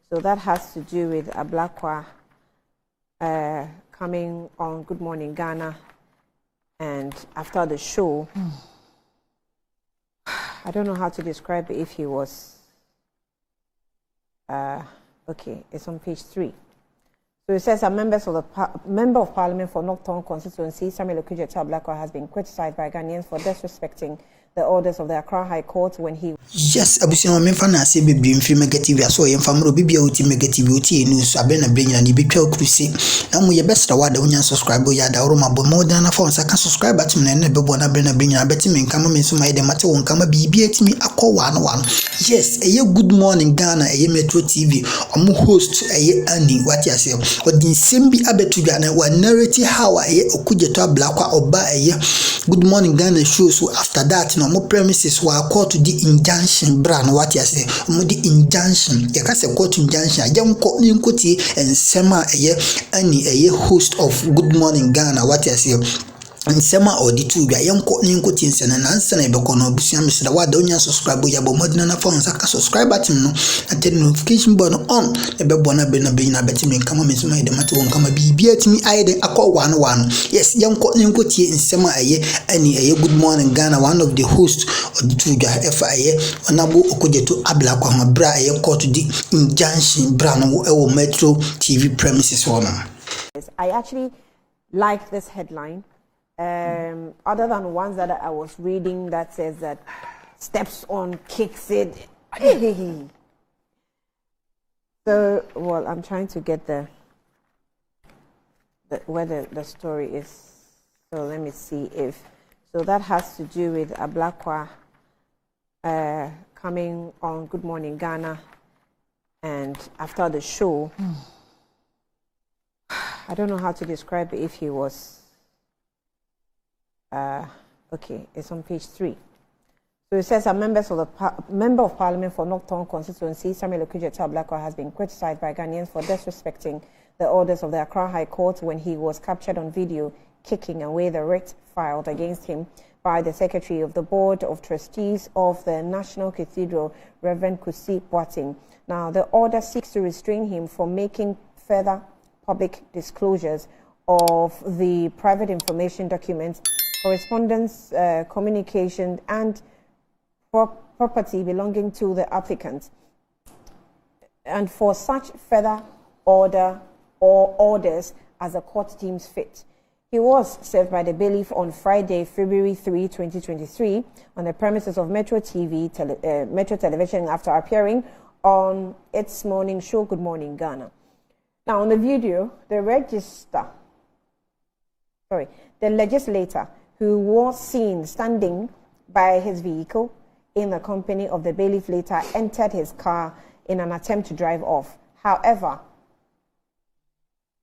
So that has to do with Ablakwa coming on Good Morning Ghana, and after the show, I don't know how to describe if he was. Okay, it's on page 3. So it says, a member of Parliament for Northern Constituency, Samuel Okudzeto Ablakwa, has been criticized by Ghanaians for disrespecting the orders of the Accra High Court when he... Yes, abusiano memfa na ase bebre mfiri negative ya so ye mfamro bibia oti negative oti news abena brenya na betwa krusi na mo ye besra wada wonya subscribe ya da oroma bo mo dan na phone saka subscribe at me na bebo na brenya beti me nkama me so mai de mate won kama bibia etimi akwa wano yes eye Good Morning Ghana eye Metro TV omo host eye Ani wati ase odin sembi abetu gwa na wa narrate how eye Okudzeto Ablakwa oba eye Good Morning Ghana show. So after that no more premises were called to the Injunction brand what you say the Injunction you can say court Injunction young koti and sema a host of Good Morning Ghana what you say and sema or the two ya yanko ninko tinsen and answer na beko no busia misra wa da onya subscribe ya bo modina na phone saka subscribe button no and the notification button on e be bona be na beti me kama me so na de mate won kama bibia timi aide akọ one yes yanko ninko tie nsema ani Good Morning Ghana one of the hosts of the two ya FIA onabo Okudzeto Ablakwa ma bra court the Injunction bra no e Metro TV premises one. I actually like this headline. Other than ones that I was reading that says that steps on, kicks it. So, well, I'm trying to get where the story is. So let me see if. So that has to do with Ablakwa coming on Good Morning Ghana, and after the show, I don't know how to describe if he was. Okay, it's on page 3. So it says, a member of Parliament for Northern Constituency, Samuel Okudzeto Ablakwa, has been criticized by Ghanaians for disrespecting the orders of the Accra High Court when he was captured on video kicking away the writ filed against him by the Secretary of the Board of Trustees of the National Cathedral, Reverend Kusi Boateng. Now, the order seeks to restrain him from making further public disclosures of the private information documents, correspondence, communication, and property belonging to the applicant, and for such further order or orders as the court deems fit. He was served by the bailiff on Friday, February 3, 2023, on the premises of Metro Television after appearing on its morning show, Good Morning Ghana. Now, on the video, the legislator who was seen standing by his vehicle in the company of the bailiff later entered his car in an attempt to drive off. However,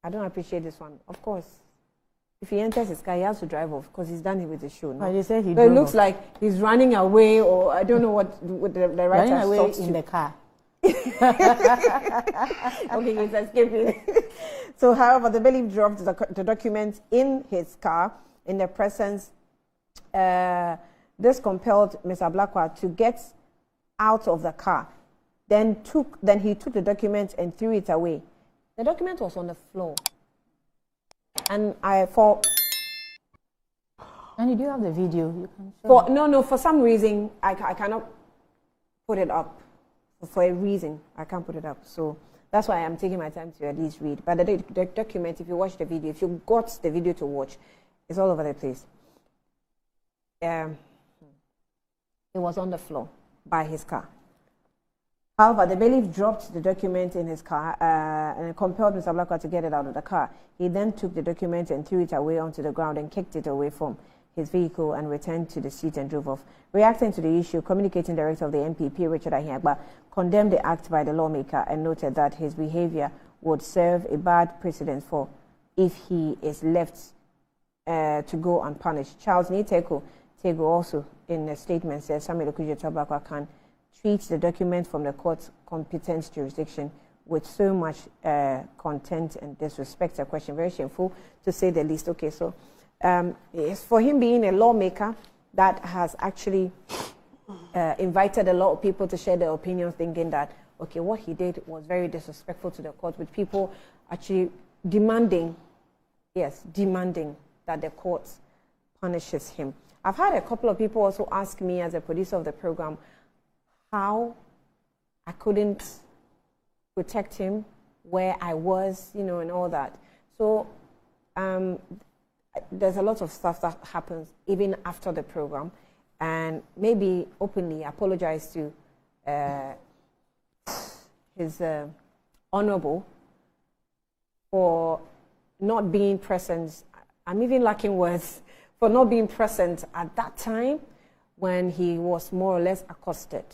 I don't appreciate this one. Of course, if he enters his car, he has to drive off because he's done it with the show. No? They say but it looks like he's running away, or I don't know what the writer running away stops in the car. Okay, he's escaping. So, however, the bailiff dropped the documents in his car in the presence. This compelled Mr. Ablakwa to get out of the car. Then he took the document and threw it away. The document was on the floor. And And you do have the video. You can show for some reason I cannot put it up. For a reason I can't put it up. So that's why I'm taking my time to at least read. But the document, if you watch the video, if you got the video to watch, it's all over the place. It was on the floor by his car. However, the bailiff dropped the document in his car and compelled Mr. Ablakwa to get it out of the car. He then took the document and threw it away onto the ground and kicked it away from his vehicle and returned to the seat and drove off. Reacting to the issue, Communicating Director of the NPP, Richard Ahiagba, condemned the act by the lawmaker and noted that his behavior would serve a bad precedent for if he is left to go unpunished. Charles Niteko also, in a statement, says Samuel Okudzeto Ablakwa can treat the document from the court's competent jurisdiction with so much contempt and disrespect. A question very shameful, to say the least. Okay, so it's for him being a lawmaker that has actually invited a lot of people to share their opinions, thinking that, okay, what he did was very disrespectful to the court, with people actually demanding, yes, demanding that the court punishes him. I've had a couple of people also ask me, as a producer of the program, how I couldn't protect him, where I was, you know, and all that. So there's a lot of stuff that happens even after the program, and maybe openly apologize to his honorable for not being present. I'm even lacking words for not being present at that time when he was more or less accosted,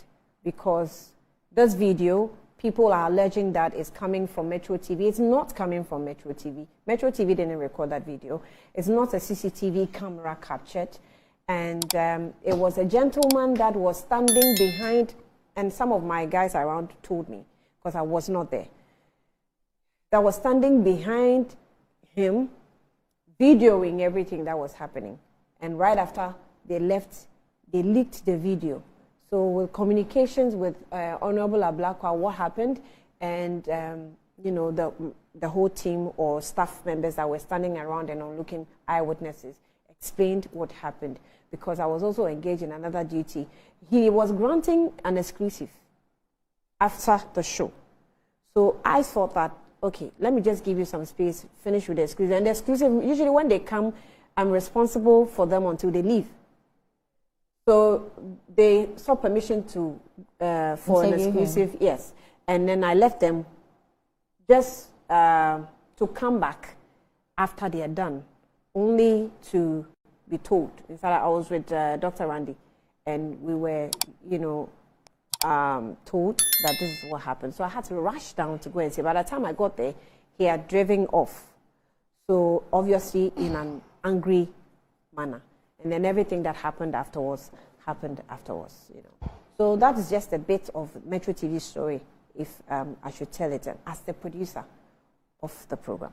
because this video, people are alleging that it's coming from Metro TV. It's not coming from Metro TV. Metro TV didn't record that video. It's not a CCTV camera captured. And it was a gentleman that was standing behind, and some of my guys around told me, because I was not there, that was standing behind him, videoing everything that was happening. And right after they left, they leaked the video. So with communications with Honorable Ablakwa, what happened, and you know, the whole team or staff members that were standing around and looking eyewitnesses explained what happened, because I was also engaged in another duty. He was granting an exclusive after the show. So I thought that, okay, let me just give you some space, finish with the exclusive. And the exclusive, usually when they come, I'm responsible for them until they leave. So they sought permission to for an exclusive, yes. And then I left them just to come back after they are done, only to be told. In fact, I was with Dr. Randy, and we were, you know, told that this is what happened. So I had to rush down to go and see. By the time I got there, he had driven off. So obviously in an angry manner. And then everything that happened afterwards, you know. So that is just a bit of Metro TV story, if I should tell it, as the producer of the program.